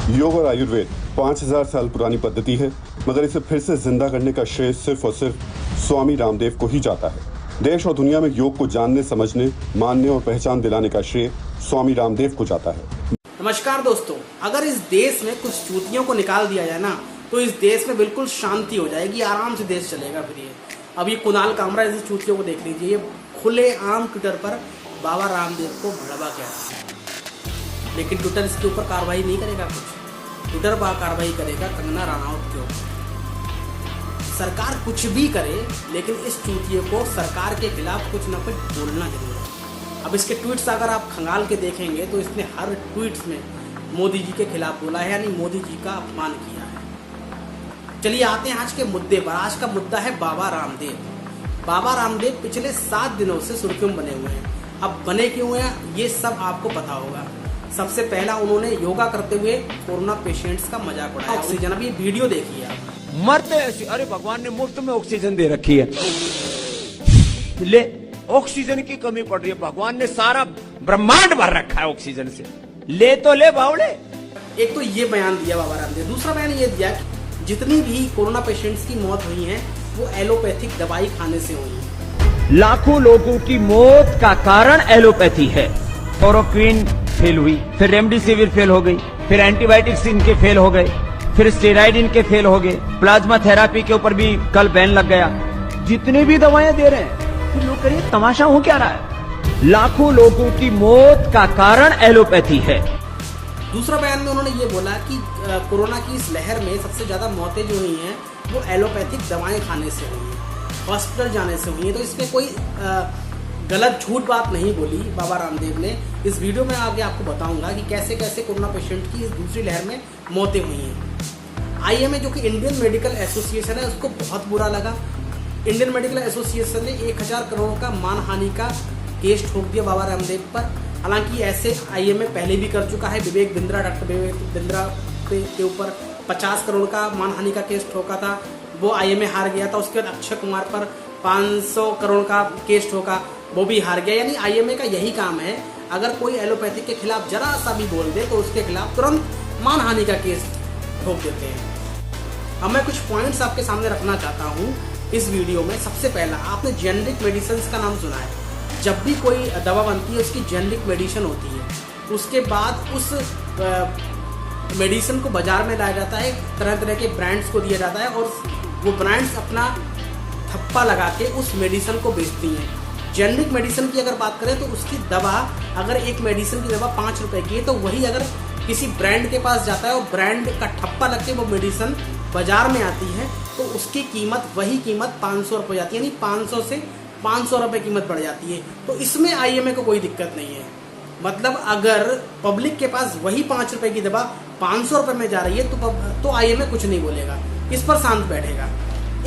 योग और आयुर्वेद 5000 साल पुरानी पद्धति है, मगर इसे फिर से जिंदा करने का श्रेय सिर्फ और सिर्फ स्वामी रामदेव को ही जाता है। देश और दुनिया में योग को जानने, समझने, मानने और पहचान दिलाने का श्रेय स्वामी रामदेव को जाता है। नमस्कार दोस्तों, अगर इस देश में कुछ चूतियों को निकाल दिया जाए ना, तो इस देश में बिल्कुल शांति हो जाएगी, आराम से देश चलेगा। फिर अब ये कुणाल कामरा इस चूतियों को देख लीजिए, ये खुले आम ट्विटर पर बाबा रामदेव को भड़वा गया, लेकिन ट्विटर इसके ऊपर कार्रवाई नहीं करेगा। कुछ ट्विटर पर कार्रवाई करेगा कंगना रनौत के ऊपर। सरकार कुछ भी करे, लेकिन इस चूतिये को सरकार के खिलाफ कुछ न कुछ बोलना जरूर है। अब इसके ट्वीट्स अगर आप खंगाल के देखेंगे तो इसने हर ट्वीट्स में मोदी जी के खिलाफ बोला है, यानी मोदी जी का अपमान किया है। चलिए आते हैं आज के मुद्दे पर। आज का मुद्दा है बाबा रामदेव। बाबा रामदेव पिछले 7 दिनों से सुर्खियों बने हुए हैं। अब बने क्यों हैं ये सब आपको पता होगा। सबसे पहला उन्होंने योगा करते हुए कोरोना पेशेंट्स का मजाक उड़ाया। ऑक्सीजन, अब ये वीडियो देखिए आप। मरते ऐसे, अरे भगवान ने मुफ्त में ऑक्सीजन दे रखी है, ले ऑक्सीजन की कमी पड़ रही है, भगवान ने सारा ब्रह्मांड भर रखा है ऑक्सीजन से, ले तो ले बावड़े। एक तो ये बयान दिया बाबा रामदेव। दूसरा बयान ये दिया कि जितनी भी कोरोना पेशेंट्स की मौत हुई है वो एलोपैथिक दवाई खाने से हुई है। लाखों लोगों की मौत का कारण एलोपैथी है। क्लोरोक्विन फेल हुई, फिर रेमडेसिविर फेल हो गई, फिर एंटीबायोटिक्स इनके फेल हो गए, फिर स्टेरॉइड इनके फेल हो गए, प्लाज्मा थेरापी के ऊपर भी कल बैन लग गया। जितनी भी दवाएं दे रहे हैं, फिर लोग करिए तमाशा हो क्या रहा है। लाखों लोगों की मौत का कारण एलोपैथी है। दूसरा बयान में उन्होंने ये बोला कि कोरोना की इस लहर में सबसे ज्यादा मौतें जो हुई हैं वो एलोपैथिक दवाएं खाने से हुई हैं, हॉस्पिटल जाने से हुई हैं। तो इसमें कोई गलत झूठ बात नहीं बोली बाबा रामदेव ने। इस वीडियो में आगे आपको बताऊंगा कि कैसे कैसे कोरोना पेशेंट की इस दूसरी लहर में मौतें हुई हैं। आईएमए जो कि इंडियन मेडिकल एसोसिएशन है, उसको बहुत बुरा लगा। इंडियन मेडिकल एसोसिएशन ने 1000 करोड़ का मानहानि का केस ठोक दिया बाबा रामदेव पर। हालांकि ऐसे आईएमए पहले भी कर चुका है। विवेक बिंद्रा, डॉक्टर विवेक बिंद्रा के ऊपर 50 करोड़ का मानहानि का केस ठोका था, वो आईएमए हार गया था। उसके बाद अक्षय कुमार पर 500 करोड़ का केस ठोका, वो भी हार गया। यानी आईएमए का यही काम है, अगर कोई एलोपैथी के खिलाफ जरा सा भी बोल दे तो उसके खिलाफ तुरंत मानहानि का केस ठोक देते हैं। अब मैं कुछ पॉइंट्स आपके सामने रखना चाहता हूँ इस वीडियो में। सबसे पहला, आपने जेनरिक मेडिसिन का नाम सुना है। जब भी कोई दवा बनती है उसकी जेनरिक मेडिसिन होती है, उसके बाद उस मेडिसिन को बाजार में लाया जाता है, तरह तरह के ब्रांड्स को दिया जाता है और वो ब्रांड्स अपना थप्पा लगा के उस मेडिसिन को बेचती हैं। जेनरिक मेडिसिन की अगर बात करें तो उसकी दवा, अगर एक मेडिसिन की दवा 5 रुपए की है, तो वही अगर किसी ब्रांड के पास जाता है और ब्रांड का ठप्पा लग के वो मेडिसिन बाजार में आती है तो उसकी कीमत, वही कीमत 500 रुपये जाती है, यानी 500 से 500 रुपये कीमत बढ़ जाती है। तो इसमें आईएमए को कोई दिक्कत नहीं है। मतलब अगर पब्लिक के पास वही 5 रुपए की दवा 500 रुपये में जा रही है तो आईएमए कुछ नहीं बोलेगा, इस पर शांत बैठेगा।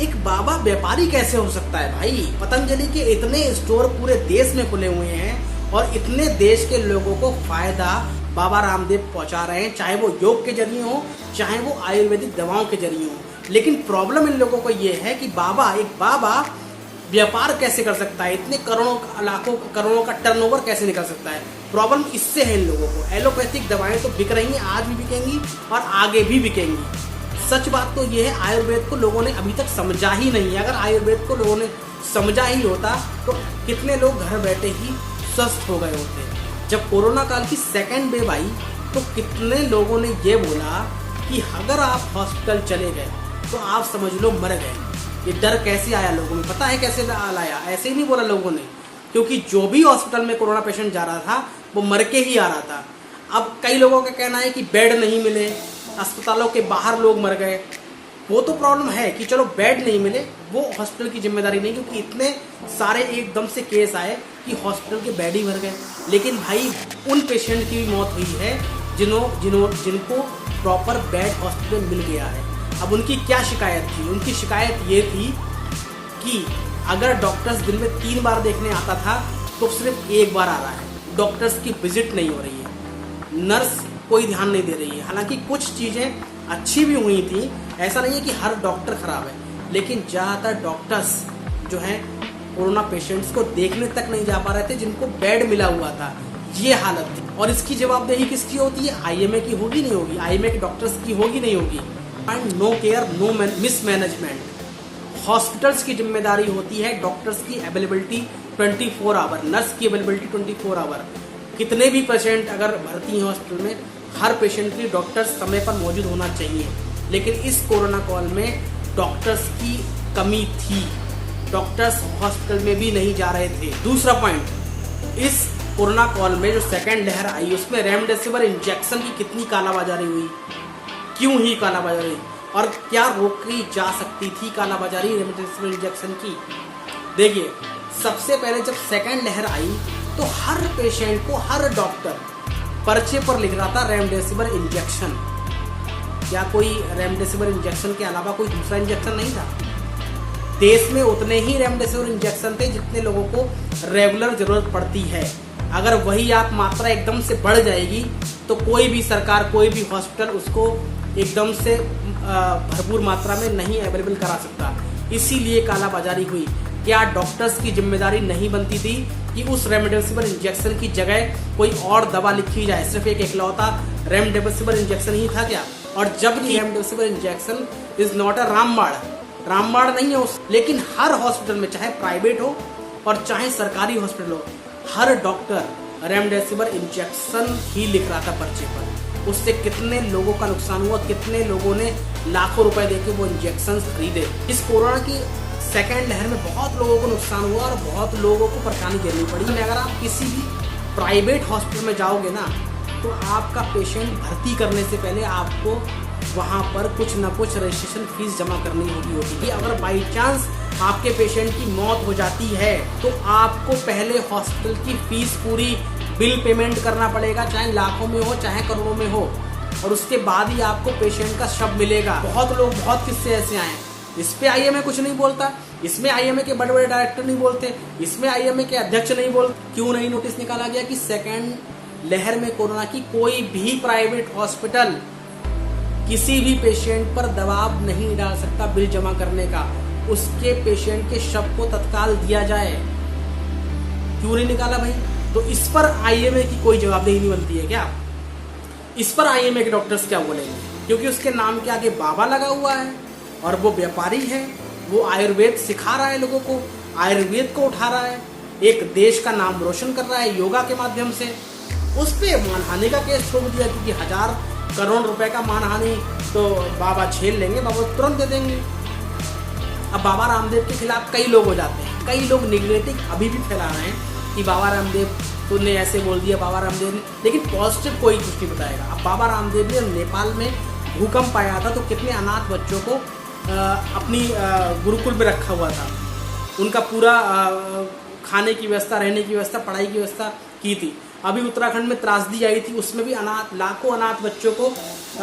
एक बाबा व्यापारी कैसे हो सकता है भाई? पतंजलि के इतने स्टोर पूरे देश में खुले हुए हैं और इतने देश के लोगों को फायदा बाबा रामदेव पहुंचा रहे हैं, चाहे वो योग के जरिए हो, चाहे वो आयुर्वेदिक दवाओं के जरिए हो। लेकिन प्रॉब्लम इन लोगों को ये है कि एक बाबा व्यापार कैसे कर सकता है, इतने करोड़ों, लाखों करोड़ों का टर्नओवर कैसे निकल सकता है। प्रॉब्लम इससे है इन लोगों को। एलोपैथिक दवाएं तो बिक रही हैं, आज भी बिकेंगी और आगे भी बिकेंगी। सच बात तो ये है, आयुर्वेद को लोगों ने अभी तक समझा ही नहीं है। अगर आयुर्वेद को लोगों ने समझा ही होता तो कितने लोग घर बैठे ही स्वस्थ हो गए होते। जब कोरोना काल की सेकेंड वेव आई तो कितने लोगों ने ये बोला कि अगर आप हॉस्पिटल चले गए तो आप समझ लो मर गए। ये डर कैसे आया लोगों में, पता है कैसे आया? ऐसे ही नहीं बोला लोगों ने, क्योंकि जो भी हॉस्पिटल में कोरोना पेशेंट जा रहा था वो मर के ही आ रहा था। अब कई लोगों का कहना है कि बेड नहीं मिले, अस्पतालों के बाहर लोग मर गए। वो तो प्रॉब्लम है कि चलो बेड नहीं मिले, वो हॉस्पिटल की जिम्मेदारी नहीं, क्योंकि इतने सारे एकदम से केस आए कि हॉस्पिटल के बेड ही भर गए। लेकिन भाई उन पेशेंट की भी मौत हुई है जिनको प्रॉपर बेड हॉस्पिटल में मिल गया है। अब उनकी क्या शिकायत थी? उनकी शिकायत ये थी कि अगर डॉक्टर्स दिन में 3 बार देखने आता था तो सिर्फ 1 बार आ रहा है, डॉक्टर्स की विजिट नहीं हो रही है, नर्स कोई ध्यान नहीं दे रही है। हालांकि कुछ चीज़ें अच्छी भी हुई थी, ऐसा नहीं है कि हर डॉक्टर खराब है, लेकिन ज़्यादातर डॉक्टर्स जो हैं कोरोना पेशेंट्स को देखने तक नहीं जा पा रहे थे जिनको बेड मिला हुआ था। ये हालत थी। और इसकी जवाबदेही किसकी होती है? आईएमए की होगी नहीं होगी? आईएमए के डॉक्टर्स की होगी नहीं होगी? And no care, no mismanagement. Hospitals की जिम्मेदारी होती है डॉक्टर्स की अवेलेबिलिटी 24 आवर, नर्स की अवेलेबिलिटी 24 आवर। कितने भी पेशेंट अगर भर्ती हैं हॉस्पिटल में, हर पेशेंट के लिए डॉक्टर समय पर मौजूद होना चाहिए। लेकिन इस कोरोना कॉल में डॉक्टर्स की कमी थी, डॉक्टर्स हॉस्पिटल में भी नहीं जा रहे थे। दूसरा पॉइंट, इस कोरोना कॉल में जो सेकेंड लहर आई उसमें रेमडेसिविर इंजेक्शन की कितनी कालाबाजारी हुई, क्यों ही कालाबाजारी, और क्या रोकी जा सकती थी कालाबाजारी रेमडेसिविर इंजेक्शन की? देखिए, सबसे पहले जब सेकेंड लहर आई तो हर पेशेंट को हर डॉक्टर पर्चे पर लिख रहा था रेमडेसिविर इंजेक्शन। क्या कोई रेमडेसिविर इंजेक्शन के अलावा कोई दूसरा इंजेक्शन नहीं था? देश में उतने ही रेमडेसिविर इंजेक्शन थे जितने लोगों को रेगुलर जरूरत पड़ती है। अगर वही आप मात्रा एकदम से बढ़ जाएगी तो कोई भी सरकार, कोई भी हॉस्पिटल उसको एकदम से भरपूर मात्रा में नहीं अवेलेबल करा सकता। इसीलिए कालाबाजारी हुई। क्या डॉक्टर्स की जिम्मेदारी नहीं बनती थी कि उस रेमडेसिविर इंजेक्शन की जगह कोई और दवा लिखी जाए? सिर्फ एक इकलौता रेमडेसिविर इंजेक्शन ही था क्या? और जबकि remdesivir injection is not a रामबाण नहीं है लेकिन हर हॉस्पिटल में, चाहे प्राइवेट हो और चाहे सरकारी हॉस्पिटल हो, हर डॉक्टर रेमडेसिविर इंजेक्शन ही लिख रहा था पर्चे पर। उससे कितने लोगों का नुकसान हुआ, कितने लोगों ने लाखों रुपए देके वो इंजेक्शन खरीदे। इस कोरोना की सेकेंड लहर में बहुत लोगों को नुकसान हुआ और बहुत लोगों को परेशानी झेलनी पड़ी। अगर आप किसी भी प्राइवेट हॉस्पिटल में जाओगे ना तो आपका पेशेंट भर्ती करने से पहले आपको वहाँ पर कुछ ना कुछ रजिस्ट्रेशन फीस जमा करनी होती है। अगर बाई चांस आपके पेशेंट की मौत हो जाती है तो आपको पहले हॉस्पिटल की फीस पूरी बिल पेमेंट करना पड़ेगा, चाहे लाखों में हो चाहे करोड़ों में हो, और उसके बाद ही आपको पेशेंट का शव मिलेगा। बहुत किस्से ऐसे आए। इस पे आईएमए कुछ नहीं बोलता, इसमें आईएमए के बड़े बड़े डायरेक्टर नहीं बोलते, इसमें आईएमए के अध्यक्ष नहीं बोलते। क्यों नहीं नोटिस निकाला गया कि सेकेंड लहर में कोरोना की कोई भी प्राइवेट हॉस्पिटल किसी भी पेशेंट पर दबाव नहीं डाल सकता बिल जमा करने का, उसके पेशेंट के शव को तत्काल दिया जाए? क्यों नहीं निकाला भाई? तो इस पर आईएमए की कोई जवाबदेही नहीं बनती है क्या? इस पर आईएमए के डॉक्टर्स क्या बोलेंगे? क्योंकि उसके नाम के आगे बाबा लगा हुआ है और वो व्यापारी है, वो आयुर्वेद सिखा रहा है लोगों को, आयुर्वेद को उठा रहा है, एक देश का नाम रोशन कर रहा है योगा के माध्यम से। उस पे मानहानि का केस ठोक दिया क्योंकि 1000 करोड़ रुपए का मानहानि तो बाबा झेल लेंगे, बाबा तुरंत दे देंगे। अब बाबा रामदेव के खिलाफ कई लोग हो जाते हैं, कई लोग निगेटिव अभी भी फैला रहे हैं कि बाबा रामदेव तुमने ऐसे बोल दिया, बाबा रामदेव ने, लेकिन पॉजिटिव कोई कुछ नहीं बताएगा। अब बाबा रामदेव ने नेपाल में भूकंप आया था तो कितने अनाथ बच्चों को अपनी गुरुकुल में रखा हुआ था, उनका पूरा खाने की व्यवस्था, रहने की व्यवस्था, पढ़ाई की व्यवस्था की थी। अभी उत्तराखंड में त्रासदी आई थी, उसमें भी लाखों अनाथ बच्चों को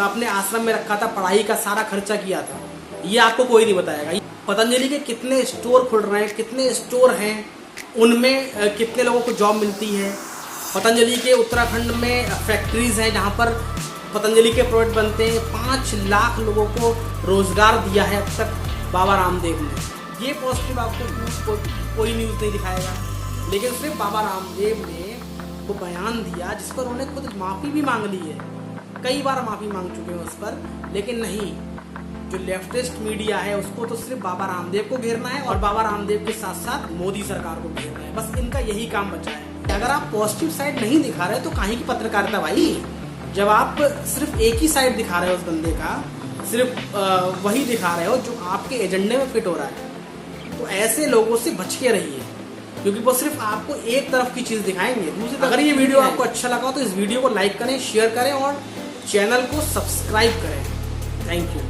अपने आश्रम में रखा था, पढ़ाई का सारा खर्चा किया था। ये आपको कोई नहीं बताएगा। पतंजलि के कितने स्टोर खुल रहे हैं, कितने स्टोर हैं, उनमें कितने लोगों को जॉब मिलती है। पतंजलि के उत्तराखंड में फैक्ट्रीज हैं जहाँ पर पतंजलि के प्रोडक्ट बनते हैं। 5 लाख लोगों को रोजगार दिया है अब तक बाबा रामदेव ने। ये पॉजिटिव आपको कोई न्यूज़ नहीं दिखाएगा, लेकिन सिर्फ बाबा रामदेव ने वो बयान दिया जिस पर उन्होंने खुद माफ़ी भी मांग ली है, कई बार माफ़ी मांग चुके हैं उस पर, लेकिन नहीं, जो लेफ्टिस्ट मीडिया है उसको तो सिर्फ बाबा रामदेव को घेरना है और बाबा रामदेव के साथ साथ मोदी सरकार को घेरना है। बस इनका यही काम बचा है। अगर आप पॉजिटिव साइड नहीं दिखा रहे तो काहे की पत्रकारिता भाई? जब आप सिर्फ एक ही साइड दिखा रहे हो उस बंदे का, सिर्फ वही दिखा रहे हो जो आपके एजेंडे में फिट हो रहा है, तो ऐसे लोगों से बच के रहिए, क्योंकि वो सिर्फ आपको एक तरफ की चीज़ दिखाएंगे, दूसरी तरफ। अगर ये वीडियो आपको अच्छा लगा तो इस वीडियो को लाइक करें, शेयर करें और चैनल को सब्सक्राइब करें। Thank you.